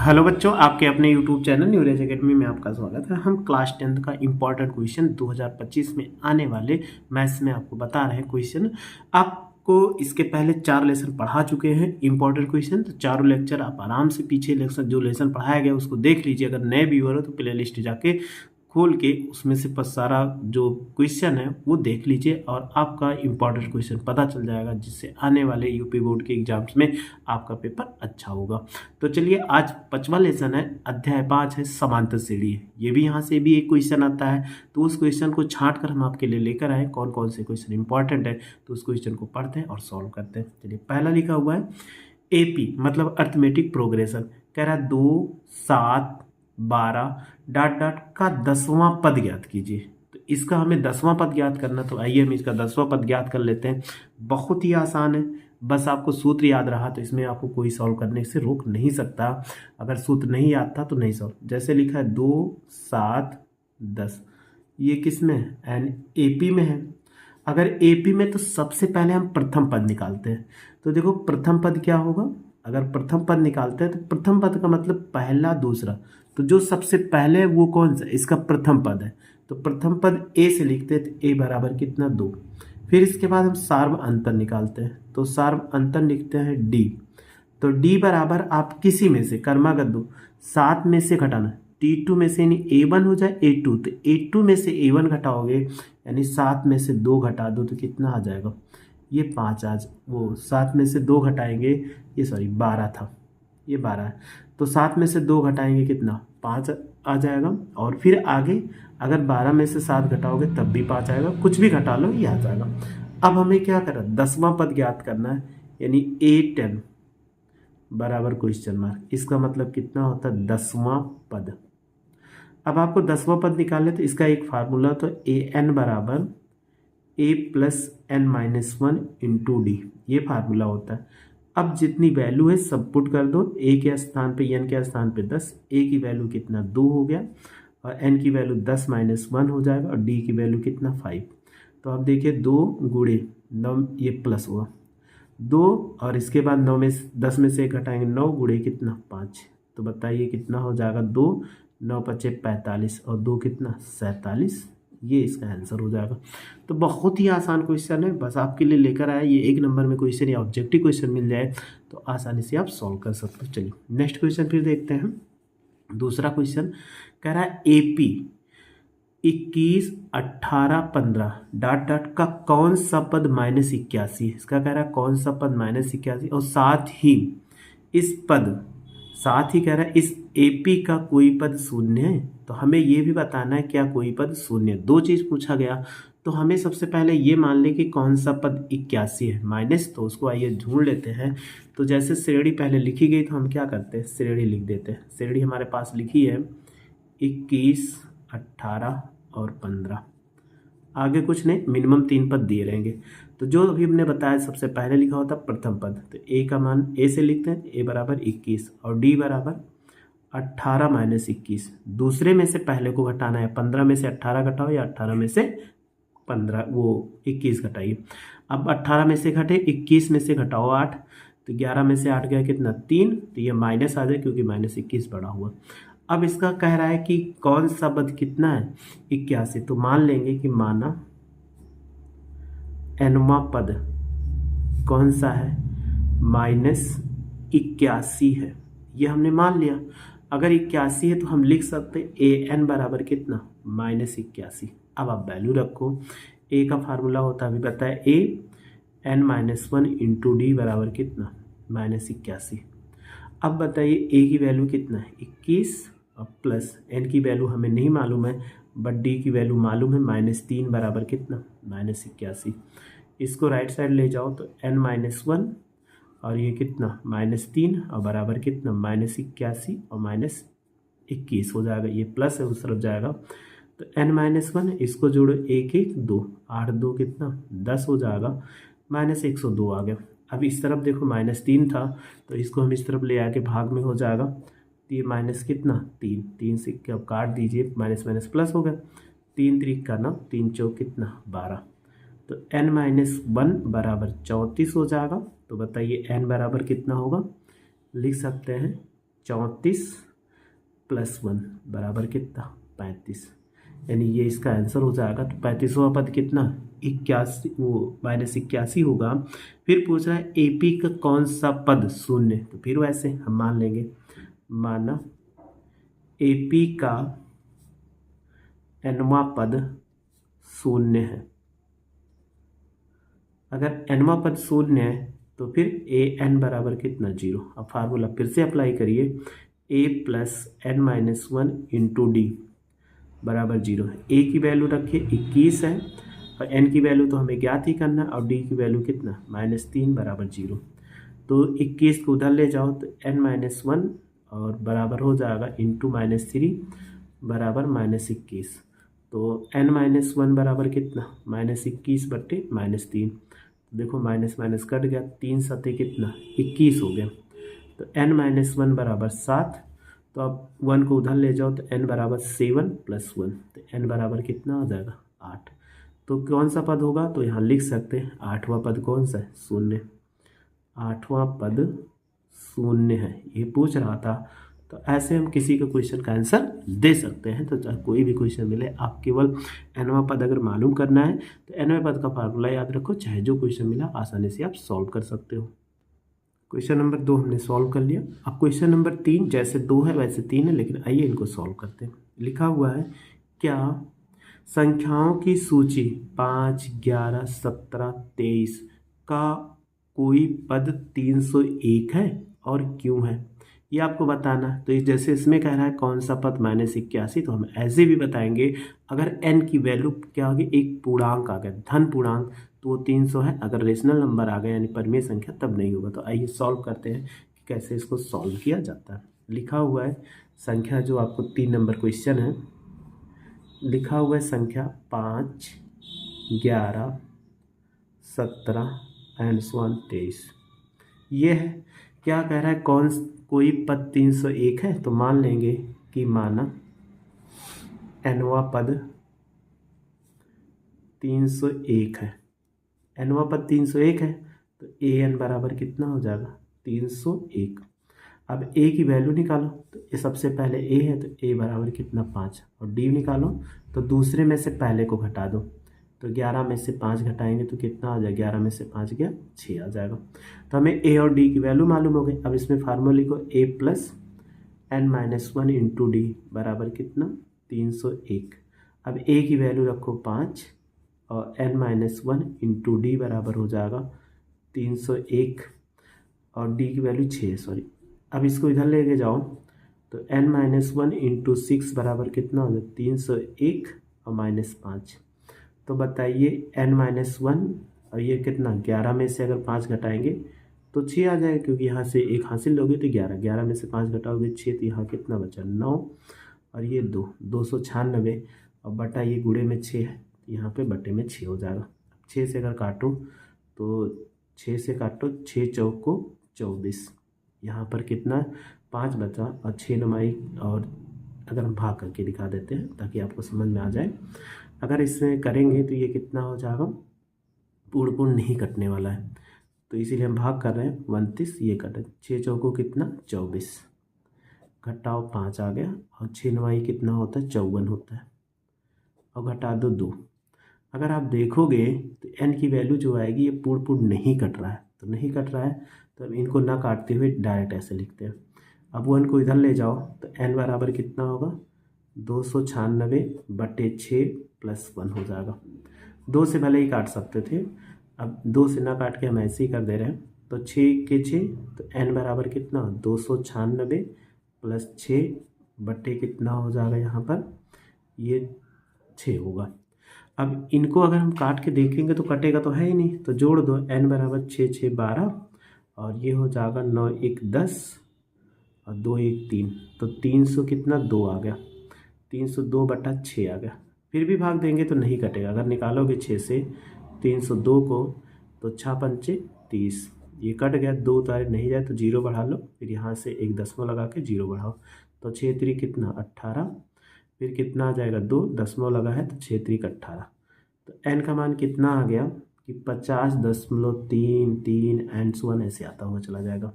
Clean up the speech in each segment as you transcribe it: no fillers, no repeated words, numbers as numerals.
Hello बच्चों, आपके अपने यूट्यूब चैनल न्यूरेज एकेडमी में आपका स्वागत है। हम क्लास 10th का इम्पॉर्टेंट क्वेश्चन 2025 में आने वाले मैथ्स में आपको बता रहे हैं। क्वेश्चन आपको इसके पहले 4 लेसन पढ़ा चुके हैं इम्पॉर्टेंट क्वेश्चन, तो चारों लेक्चर आप आराम से पीछे लेक्चर जो लेसन पढ़ाया गया उसको देख लीजिए। अगर नए व्यूअर हो तो प्ले लिस्ट जाके खोल के उसमें से सारा जो क्वेश्चन है वो देख लीजिए और आपका इम्पॉर्टेंट क्वेश्चन पता चल जाएगा, जिससे आने वाले यूपी बोर्ड के एग्जाम्स में आपका पेपर अच्छा होगा। तो चलिए, आज 5वां लेसन है, अध्याय 5 है समांतर श्रेणी। ये भी यहाँ से भी एक क्वेश्चन आता है, तो उस क्वेश्चन को छांट कर हम आपके लिए लेकर आए। कौन कौन से क्वेश्चन इंपॉर्टेंट है तो उस क्वेश्चन को पढ़ते हैं और सॉल्व करते हैं। चलिए, पहला लिखा हुआ है एपी मतलब अर्थमेटिक प्रोग्रेशन। कह रहा है 2, 7, 12 डॉट डॉट का 10वां पद ज्ञात कीजिए। तो इसका हमें 10वां पद ज्ञात करना, तो आइए हम इसका 10वां पद ज्ञात कर लेते हैं। बहुत ही आसान है, बस आपको सूत्र याद रहा तो इसमें आपको कोई सॉल्व करने से रोक नहीं सकता। अगर सूत्र नहीं याद था तो नहीं सॉल्व। जैसे लिखा है 2, 7, 10, ये किस में है? एन एपी में है। अगर एपी में तो सबसे पहले हम प्रथम पद निकालते हैं। तो देखो प्रथम पद क्या होगा। अगर प्रथम पद निकालते हैं तो प्रथम पद का मतलब पहला दूसरा, तो जो सबसे पहले है वो कौन सा? इसका प्रथम पद है। तो प्रथम पद ए से लिखते हैं, तो ए बराबर कितना? 2। फिर इसके बाद हम सार्व अंतर निकालते हैं, तो सार्व अंतर लिखते हैं डी। तो डी बराबर आप किसी में से कर्मागत दो 7 में से घटाना, T2 में से यानी A1 हो जाए A2, तो A2 में से A1 घटाओगे यानी 7 में से 2 घटा दो तो कितना आ जाएगा? ये 5 आज वो 7 में से 2 घटाएंगे, ये सॉरी 12 था, ये 12 है। तो 7 में से 2 घटाएंगे कितना? 5 आ जाएगा। और फिर आगे अगर 12 में से 7 घटाओगे तब भी 5 आएगा, कुछ भी घटा लो ये आ जाएगा। अब हमें क्या करना? 10वां पद ज्ञात करना है, यानी A10 बराबर क्वेश्चन मार्क। इसका मतलब कितना होता है? 10वां पद। अब आपको 10वां पद निकालने, तो इसका एक फार्मूला, तो AN बराबर A plus N minus 1 into D, ये फार्मूला होता है। अब जितनी वैल्यू है सब पुट कर दो, A के स्थान पे N के स्थान पे 10, A की वैल्यू कितना? 2 हो गया, और N की वैल्यू 10 माइनस 1 हो जाएगा, और D की वैल्यू कितना? 5। तो आप देखिए 2 गुणे 9, ये प्लस हुआ 2, और इसके बाद 9 में 10 में से 1 घटाएंगे, 9 गुणे कितना? 5। तो बताइए कितना हो जाएगा? 2, 9 पचे 45, और 2 कितना? 47। ये इसका आंसर हो जाएगा। तो बहुत ही आसान क्वेश्चन है, बस आपके लिए लेकर आया। ये 1 नंबर में क्वेश्चन या ऑब्जेक्टिव क्वेश्चन मिल जाए तो आसानी से आप सॉल्व कर सकते हो। चलिए नेक्स्ट क्वेश्चन फिर देखते हैं। दूसरा क्वेश्चन कह रहा है एपी 21, 18, 15 डॉट डॉट का कौन सा पद -81? इसका कह रहा है कौन सा पद -81, और साथ ही कह रहा है इस एपी का कोई पद शून्य है। तो हमें ये भी बताना है क्या कोई पद शून्य है। 2 चीज़ पूछा गया, तो हमें सबसे पहले ये मान लें कि कौन सा पद 81 है माइनस, तो उसको आइए ढूंढ लेते हैं। तो जैसे श्रेणी पहले लिखी गई तो हम क्या करते हैं? श्रेणी लिख देते हैं। श्रेणी हमारे पास लिखी है 21, 18 और 15। आगे कुछ नहीं, मिनिमम 3 पद दिए रहेंगे। तो जो अभी हमने बताया सबसे पहले लिखा होता प्रथम पद, तो ए का मान ए से लिखते हैं, ए बराबर 21 और डी बराबर 18 माइनस 21। दूसरे में से पहले को घटाना है, 15 में से 18 घटाओ या 18 में से 15 वो 21 घटाइए। अब 18 में से घटे, 21 में से घटाओ 8, तो 11 में से 8 गया कितना? 3, तो ये माइनस आ जाए क्योंकि -21 बढ़ा हुआ। अब इसका कह रहा है कि कौन सा पद कितना है? 81। तो मान लेंगे कि माना nवां पद कौन सा है? -81 है, ये हमने मान लिया। अगर 81 है तो हम लिख सकते an बराबर कितना? -81। अब आप वैल्यू रखो, a का फार्मूला होता है अभी पता है a n minus 1 into D बराबर कितना? -81। अब बताइए a की वैल्यू कितना है? 21, और प्लस n की वैल्यू हमें नहीं मालूम है बट d की वैल्यू मालूम है, -3 बराबर कितना? -81। इसको राइट साइड ले जाओ तो n माइनस 1 और ये कितना? -3 और बराबर कितना? -81 और -21 हो जाएगा, ये प्लस है उस तरफ जाएगा। तो n माइनस 1 इसको जोड़ो, 1 1 2, 8 2 कितना? 10 हो जाएगा, -102 आ गया। अब इस तरफ देखो -3 था, तो इसको हम इस तरफ ले आके भाग में हो जाएगा, तो ये माइनस कितना? 3, 3 से अब काट दीजिए, माइनस माइनस प्लस हो गया, 3 3 का 9, 3 चौक कितना? 12। तो n माइनस 1 बराबर 34 हो जाएगा। तो बताइए n बराबर कितना होगा? लिख सकते हैं 34 प्लस 1 बराबर कितना 35, यानी ये इसका आंसर हो जाएगा। तो 35वां पद कितना 81, वो -81 होगा। फिर पूछ रहा है AP का कौन सा पद शून्य, तो फिर वैसे हम मान लेंगे, माना AP का nवां पद शून्य है। अगर nवां पद शून्य है तो फिर an बराबर कितना 0। अब फार्मूला फिर से अप्लाई करिए, a plus n minus 1 into D बराबर 0 है। a की वैल्यू रखिए 21 है और n की वैल्यू तो हमें ज्ञात ही करना है, और d की वैल्यू कितना -3 बराबर 0। तो 21 को उधर ले जाओ तो n माइनस 1 और बराबर हो जाएगा इंटू -3 बराबर -21। तो n माइनस 1 बराबर कितना -21 बट्टे -3। देखो माइनस माइनस कट गया, 3 सते कितना 21 हो गया। तो n माइनस 1 बराबर 7। तो अब 1 को उधर ले जाओ तो n बराबर 7 प्लस 1, तो n बराबर कितना हो जाएगा 8। तो कौन सा पद होगा, तो यहाँ लिख सकते हैं 8वां पद कौन सा है, शून्य। 8वां पद शून्य है, ये पूछ रहा था। तो ऐसे हम किसी का क्वेश्चन का आंसर दे सकते हैं। तो चाहे कोई भी क्वेश्चन मिले, आप केवल nवां पद अगर मालूम करना है तो nवें पद का फार्मूला याद रखो, चाहे जो क्वेश्चन मिला आसानी से आप सॉल्व कर सकते हो। क्वेश्चन नंबर 2 हमने सॉल्व कर लिया। अब क्वेश्चन नंबर 3, जैसे 2 है वैसे 3 है, लेकिन आइए इनको सॉल्व करते हैं। लिखा हुआ है, क्या संख्याओं की सूची 5, 11, 17, 23 का कोई पद 301 है और क्यों है, ये आपको बताना है। तो जैसे इसमें कह रहा है कौन सा पद -81, तो हम ऐसे भी बताएंगे अगर n की वैल्यू क्या होगी, एक पूर्णांक आ गया धन पूर्णांक, तो वो 300 है। अगर रेशनल नंबर आ गया यानी परमेय संख्या, तब नहीं होगा। तो आइए सॉल्व करते हैं कि कैसे इसको सॉल्व किया जाता है। लिखा हुआ है संख्या, जो आपको 3 नंबर क्वेश्चन है, लिखा हुआ है संख्या 5, 11, 17 एंड 23। ये है, क्या कह रहा है कोई पद 301 है, तो मान लेंगे कि माना nवां पद 301 है। nवां पद 301 है तो an बराबर कितना हो जाएगा 301। अब a की वैल्यू निकालो, तो ये सबसे पहले a है तो a बराबर कितना 5, और d निकालो तो दूसरे में से पहले को घटा दो, तो 11 में से 5 घटाएंगे तो कितना आ जाएगा, 11 में से 5 गया 6 आ जाएगा। तो हमें a और d की वैल्यू मालूम हो गई। अब इसमें फार्मूला लिखो a plus n minus 1 into D बराबर कितना 301। अब a की वैल्यू रखो 5 और n माइनस 1 इंटू डी बराबर हो जाएगा 301 और d की वैल्यू 6, सॉरी। अब इसको इधर लेके जाओ तो n माइनस 1 इंटू 6 बराबर कितना हो जाए 301 और -5। तो बताइए n माइनस 1 और ये कितना 11 में से अगर 5 घटाएंगे तो 6 आ जाएगा, क्योंकि यहाँ से 1 हासिल लोगे तो 11, 11 में से 5 घटाओगे 6, तो यहाँ कितना बचा 9 और ये 296 और बटा ये गुणे में 6 है, यहाँ पे बटे में 6 हो जाएगा। 6 से अगर काटो तो 6 से काटो 6 चौको 24, यहाँ पर कितना 5 बचा और 6 नमाई, और अगर हम भाग करके दिखा देते हैं ताकि आपको समझ में आ जाए। अगर इसमें करेंगे तो ये कितना हो जाएगा, पूर्ण नहीं कटने वाला है, तो इसीलिए हम भाग कर रहे हैं 29, ये कटे 6 चौको कितना 24, घटाओ 5 आ गया, और 6 नवाई कितना होता है 54 होता है, और घटा दो 2। अगर आप देखोगे तो n की वैल्यू जो आएगी ये पूर्ण नहीं कट रहा है, तो नहीं कट रहा है तो अब इनको ना काटते हुए डायरेक्ट ऐसे लिखते हैं। अब 1 को इधर ले जाओ तो n बराबर कितना होगा 296 बटे 6 प्लस 1 हो जाएगा। 2 से भले ही काट सकते थे, अब 2 से ना काट के हम ऐसे ही कर दे रहे हैं। तो 6 के 6 तो n बराबर कितना 296 प्लस 6 बटे कितना हो जाएगा, यहाँ पर ये 6 होगा। अब इनको अगर हम काट के देखेंगे तो कटेगा तो है ही नहीं, तो जोड़ दो n बराबर 6 6 12 और ये हो जाएगा 9 1 10 और 2 1 3, तो 300 कितना 2 आ गया, 302 बटा 6 आ गया। फिर भी भाग देंगे तो नहीं कटेगा, अगर निकालोगे 6 से 302 को तो 6 पंचे 30, ये कट गया, 2 उतारे नहीं जाए तो 0 बढ़ा लो, फिर यहाँ से 1 दशमलव लगा के 0 बढ़ाओ, तो 6 3 कितना 18, फिर कितना आ जाएगा 2 दशमलव लगा है तो 6 3 18। तो n का मान कितना आ गया कि 50.33 एंड 1 ऐसे आता हुआ चला जाएगा।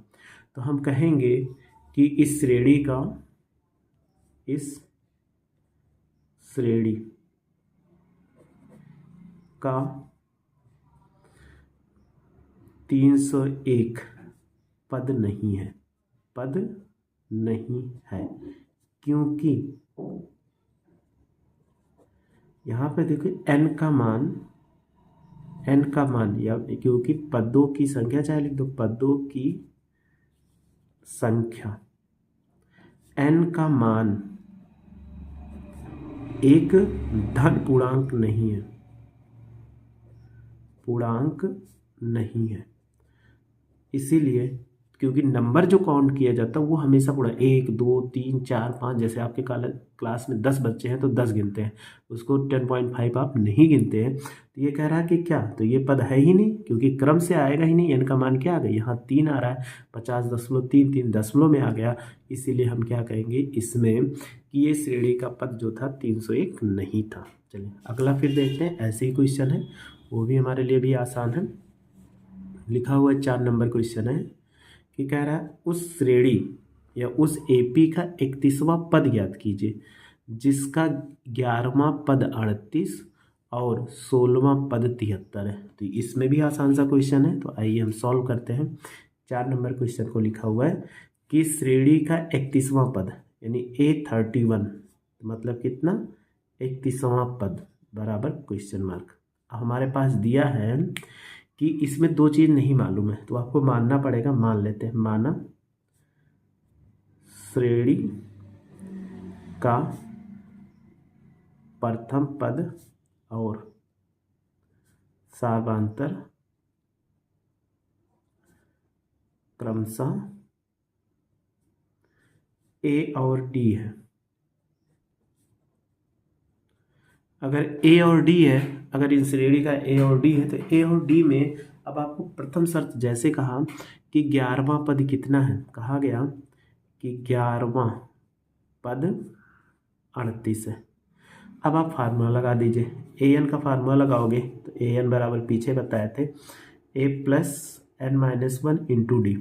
तो हम कहेंगे कि इस श्रेणी का 301 पद नहीं है, क्योंकि यहाँ पे देखो n का मान या क्योंकि पदों की संख्या, चाहे लिख दो पदों की संख्या, n का मान एक धन पूर्णांक नहीं है, इसीलिए क्योंकि नंबर जो काउंट किया जाता है वो हमेशा पूरा 1 2 3 4 5, जैसे आपके क्लास में 10 बच्चे हैं तो 10 गिनते हैं, उसको 10.5 आप नहीं गिनते हैं। तो ये कह रहा है कि क्या, तो ये पद है ही नहीं, क्योंकि क्रम से आएगा ही नहीं। n का मान क्या आ गया, यहाँ 3 आ रहा है, 50.3 3 दशमलव में आ गया, इसीलिए हम क्या कहेंगे इसमें कि ये श्रेणी का पद जो था 301 नहीं था। चलिए अगला फिर देखते हैं, ऐसे ही क्वेश्चन है, वो भी हमारे लिए भी आसान है। लिखा हुआ 4 नंबर क्वेश्चन है कि कह रहा है उस श्रेणी या उस एपी का 31वां पद ज्ञात कीजिए जिसका 11वां पद 38 और 16वां पद 73 है। तो इसमें भी आसान सा क्वेश्चन है, तो आइए हम सॉल्व करते हैं। 4 नंबर क्वेश्चन को लिखा हुआ है कि श्रेणी का 31वां पद यानी A31 मतलब कितना, 31वां पद बराबर क्वेश्चन मार्क। हमारे पास दिया है कि इसमें 2 चीज़ नहीं मालूम है, तो आपको मानना पड़ेगा। मान लेते हैं, माना श्रेणी का प्रथम पद और साभांतर क्रमशः A और D है। अगर A और D है, अगर इन श्रेणी का A और D है, तो A और D में अब आपको प्रथम शर्त जैसे कहा कि 11वां पद कितना है, कहा गया कि 11वां पद 38 है। अब आप फार्मूला लगा दीजिए, an का फार्मूला लगाओगे तो an बराबर पीछे बताए थे a plus n-1 into D.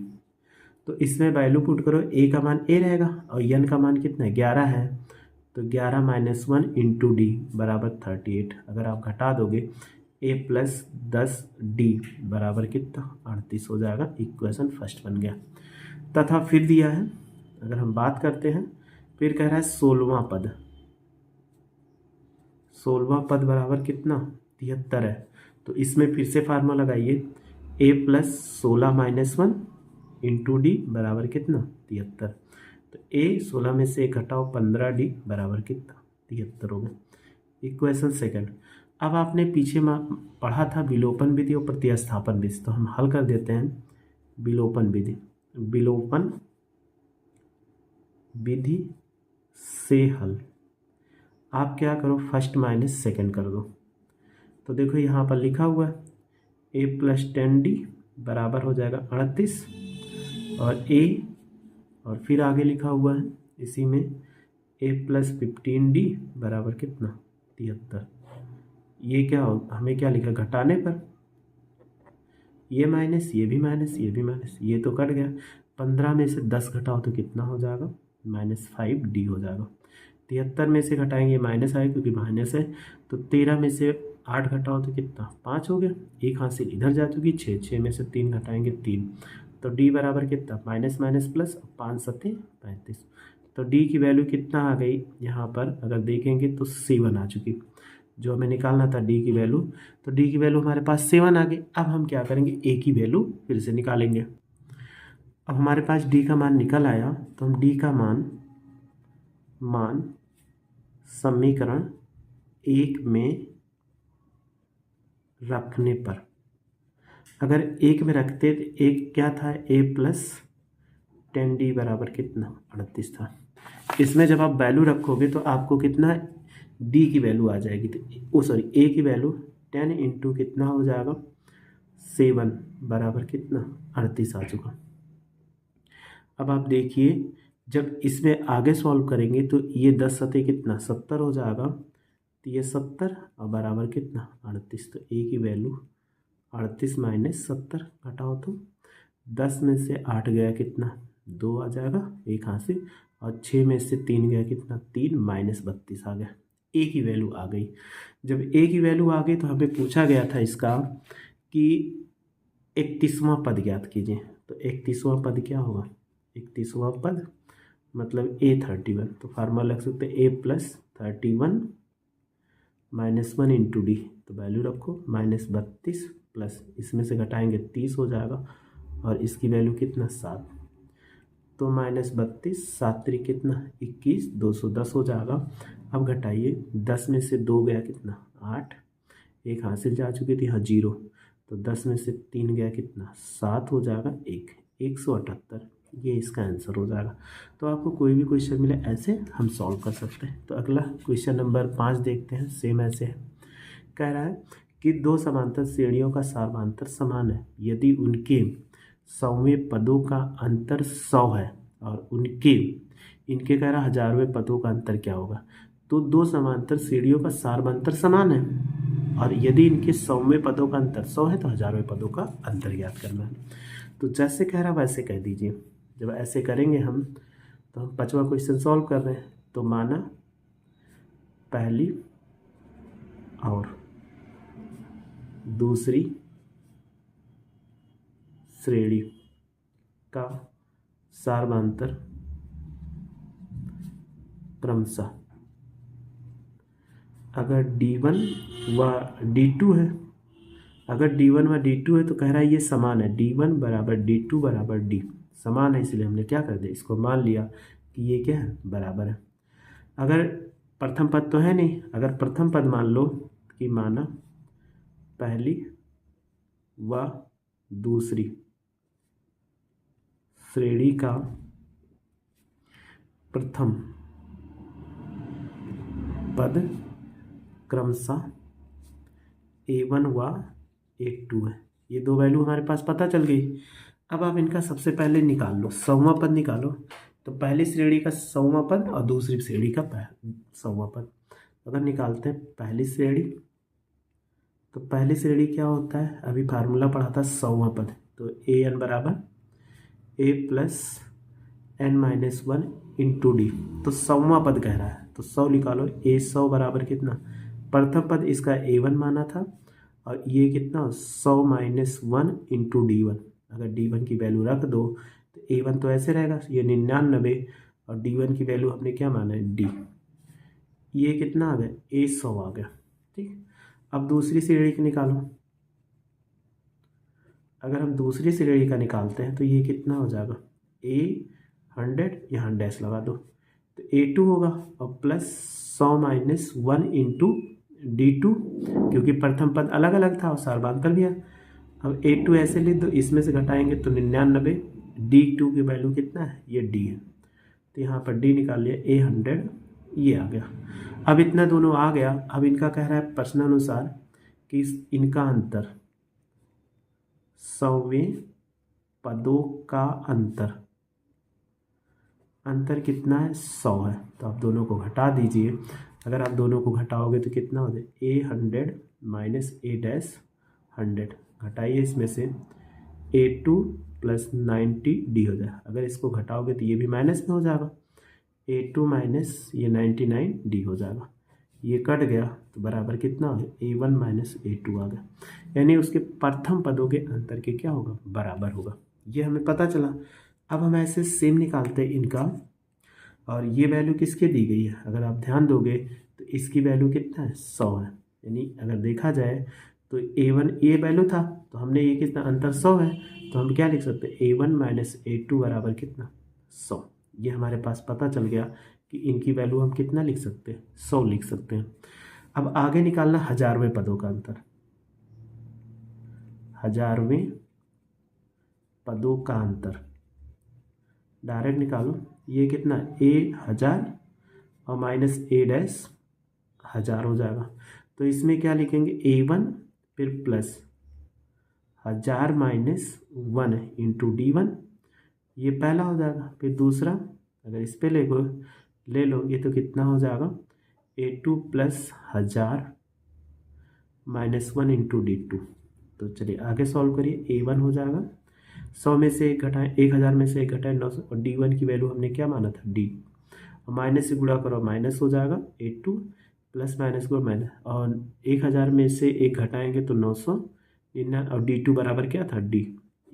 तो इसमें वैल्यू पुट करो, a का मान a रहेगा और n का मान कितना है 11 है, तो 11-1 इंटू डी बराबर 38। अगर आप घटा दोगे a प्लस 10d बराबर कितना 38 हो जाएगा। इक्वेशन फर्स्ट बन गया। तथा फिर दिया है, अगर हम बात करते हैं, फिर कह रहा है 16वां पद बराबर कितना 73 है। तो इसमें फिर से फार्मूला लगाइए, a प्लस 16-1 इंटू डी बराबर कितना 73। तो a 16 में से घटाओ 15d बराबर कितना 73 हो गया। Equation second. अब आपने पीछे पढ़ा था विलोपन विधि और प्रतिस्थापन विधि, तो हम हल कर देते हैं। विलोपन विधि से हल, आप क्या करो फर्स्ट माइनस सेकंड कर दो। तो देखो यहाँ पर लिखा हुआ है a प्लस 10d बराबर हो जाएगा 38 और a, और फिर आगे लिखा हुआ है इसी में a प्लस 15d बराबर कितना 73। ये क्या हो, हमें क्या लिखा घटाने पर, ये माइनस, ये भी माइनस, ये भी माइनस, ये तो कट गया। 15 में से 10 घटाओ तो कितना हो जाएगा -5d हो जाएगा। 73 में से घटाएंगे माइनस आए क्योंकि माइनस है, तो 13 में से 8 घटाओ तो कितना 5 हो गया। एक हाथ से इधर जा चुकी 6 में से 3 घटाएंगे 3, तो d बराबर कितना माइनस माइनस प्लस 5 7 35। तो d की वैल्यू कितना आ गई, यहाँ पर अगर देखेंगे तो 7 आ चुकी, जो हमें निकालना था d की वैल्यू। तो d की वैल्यू हमारे पास 7 आ गई। अब हम क्या करेंगे, a की वैल्यू फिर से निकालेंगे। अब हमारे पास d का मान निकल आया, तो हम d का मान समीकरण 1 में रखने पर, अगर 1 में रखते तो एक क्या था a प्लस 10d बराबर कितना 38 था। इसमें जब आप वैल्यू रखोगे तो आपको कितना d की वैल्यू आ जाएगी, तो a की वैल्यू 10 इंटू कितना हो जाएगा 7 बराबर कितना 38 आ चुका। अब आप देखिए जब इसमें आगे सॉल्व करेंगे तो ये 10 सतह कितना 70 हो जाएगा, तो ये 70 और बराबर कितना 38। तो a की वैल्यू 38 माइनस 70 घटाओ तो 10 में से 8 गया कितना 2 आ जाएगा, एक हासिल, और 6 में से 3 गया कितना, 3 -32 आ गया। ए की वैल्यू आ गई। जब ए की वैल्यू आ गई तो हमें पूछा गया था इसका कि 31वां पद ज्ञात कीजिए। तो 31वां पद क्या होगा, 31वां पद मतलब A31। तो फार्मूला लग सकते हैं A+31 -1 इंटू डी। तो वैल्यू रखो -32 प्लस इसमें से घटाएंगे 30 हो जाएगा, और इसकी वैल्यू कितना, 7। तो -32 7 3 कितना, 21, 210 हो जाएगा। अब घटाइए, 10 में से 2 गया कितना, 8, एक हासिल जा चुकी थी, हाँ 0। तो 10 में से 3 गया कितना, 7 हो जाएगा, 178। ये इसका आंसर हो जाएगा। तो आपको कोई भी क्वेश्चन मिले ऐसे हम सॉल्व कर सकते हैं। तो अगला क्वेश्चन नंबर 5 देखते हैं। सेम ऐसे है, कह रहा है कि दो समांतर श्रेणियों का सार्वधान्तर समान है यदि उनके 100वें पदों का अंतर 100 है, और इनके कह रहा 1000वें पदों का अंतर क्या होगा। तो दो समांतर श्रेणियों का सार्वधान्तर समान है, और यदि इनके 100वें पदों का अंतर 100 है तो 1000वें पदों का अंतर ज्ञात करना है। तो जैसे कह रहा वैसे कह दीजिए। जब ऐसे करेंगे हम, तो हम 5वां क्वेश्चन सॉल्व कर रहे हैं। तो माना पहली और दूसरी श्रेणी का सार्वधान्तर क्रमशः अगर D1 व D2 है, अगर D1 व D2 है तो कह रहा है ये समान है, D1 बराबर D2 बराबर D समान है, इसलिए हमने क्या कर दिया, इसको मान लिया कि ये क्या है, बराबर है। अगर प्रथम पद तो है नहीं, अगर प्रथम पद मान लो कि माना पहली व दूसरी श्रेणी का प्रथम पद क्रमशः A1 व A2 है। ये दो वैल्यू हमारे पास पता चल गई। अब आप इनका सबसे पहले निकाल लो, 100वां पद निकालो। तो पहली श्रेणी का 100वां पद और दूसरी श्रेणी का 100वां पद। अगर निकालते हैं पहली श्रेणी, तो पहली श्रेणी क्या होता है, अभी फार्मूला पढ़ा था 100वां पद। तो AN बराबर A+N-1 इंटू डी। तो 100वां पद कह रहा है, तो 100 निकालो। A100 बराबर कितना, प्रथम पद इसका A1 माना था, और ये कितना 100 -1 इंटू D1। अगर D1 की वैल्यू रख दो तो A1 तो ऐसे रहेगा, ये 99, और D1 की वैल्यू हमने क्या माना है, D। ये कितना आ गया, A100 आ गया। ठीक, अब दूसरी श्रेणी का निकालो। अगर हम दूसरी श्रेणी का निकालते हैं तो ये कितना हो जाएगा, A100, यहाँ डैश लगा दो, तो A2 होगा, और प्लस 100 -1 इंटू D2, क्योंकि प्रथम पद अलग अलग था और सार्वधान्तर भी है। अब A2 ऐसे लिख दो, इसमें से घटाएंगे तो 99, D2 की वैल्यू कितना है, ये D है। तो यहाँ पर D निकाल लिया, A100 ये आ गया। अब इतना दोनों आ गया। अब इनका कह रहा है प्रश्नानुसार कि इनका अंतर 100वें पदों का अंतर कितना है, 100 है। तो आप दोनों को घटा दीजिए। अगर आप दोनों को घटाओगे तो कितना हो जाए, A100 माइनस A-100, घटाइए इसमें से A2 + 90D हो जाए। अगर इसको घटाओगे तो ये भी माइनस में हो जाएगा, A2 माइनस ये 99D हो जाएगा। ये कट गया तो बराबर कितना हो गया, A1 माइनस A2 आ गया। यानी उसके प्रथम पदों के अंतर के क्या होगा, बराबर होगा। ये हमें पता चला। अब हम ऐसे सेम निकालते हैं इनका, और ये वैल्यू किसके दी गई है, अगर आप ध्यान दोगे तो इसकी वैल्यू कितना है, 100 है। यानी अगर देखा जाए तो A1 ये वैल्यू था, तो हमने ये कितना, अंतर 100 है, तो हम क्या लिख सकते हैं, A1 माइनस A2 बराबर कितना, 100। ये हमारे पास पता चल गया कि इनकी वैल्यू हम कितना लिख सकते हैं, 100 लिख सकते हैं। अब आगे निकालना 1000वें पदों का अंतर। 1000वें पदों का अंतर डायरेक्ट निकालो। ये कितना, A1000 और माइनस A-1000 हो जाएगा। तो इसमें क्या लिखेंगे, A1 फिर प्लस 1000 - 1 इंटू D1, ये पहला हो जाएगा। फिर दूसरा अगर इस पे ले लोगे तो कितना हो जाएगा, A2 + 1000 - 1 इंटू D2। तो चलिए आगे सॉल्व करिए। A1 हो जाएगा 100 में से 1 घटाएं, 1000 में से 1 घटाएं 900, और D1 की वैल्यू हमने क्या माना था D। माइनस से गुणा करो माइनस हो जाएगा 82, प्लस माइनस को माइनस, और 1000 में से 1 घटाएंगे तो 999, और D2 बराबर क्या था D।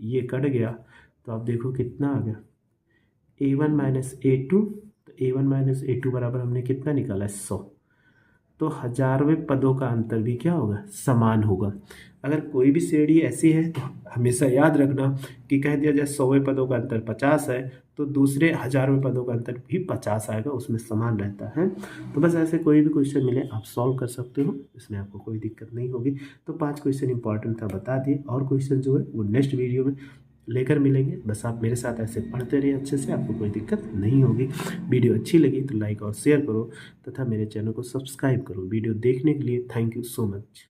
ये कट गया तो आप देखो कितना आ गया A1 माइनस A2, तो A1 माइनस A2 बराबर हमने कितना निकाला 100। तो हजारवें पदों का अंतर भी क्या होगा, समान होगा। अगर कोई भी श्रेणी ऐसी है तो हमेशा याद रखना कि कह दिया जाए 100वें पदों का अंतर 50 है तो दूसरे हजारवें पदों का अंतर भी 50 आएगा, उसमें समान रहता है। तो बस ऐसे कोई भी क्वेश्चन मिले आप सॉल्व कर सकते हो, इसमें आपको कोई दिक्कत नहीं होगी। तो 5 क्वेश्चन इंपॉर्टेंट था बता दिए, और क्वेश्चन जो है वो नेक्स्ट वीडियो में लेकर मिलेंगे। बस आप मेरे साथ ऐसे पढ़ते रहिए अच्छे से, आपको कोई दिक्कत नहीं होगी। वीडियो अच्छी लगी तो लाइक और शेयर करो तथा मेरे चैनल को सब्सक्राइब करो। वीडियो देखने के लिए थैंक यू सो मच।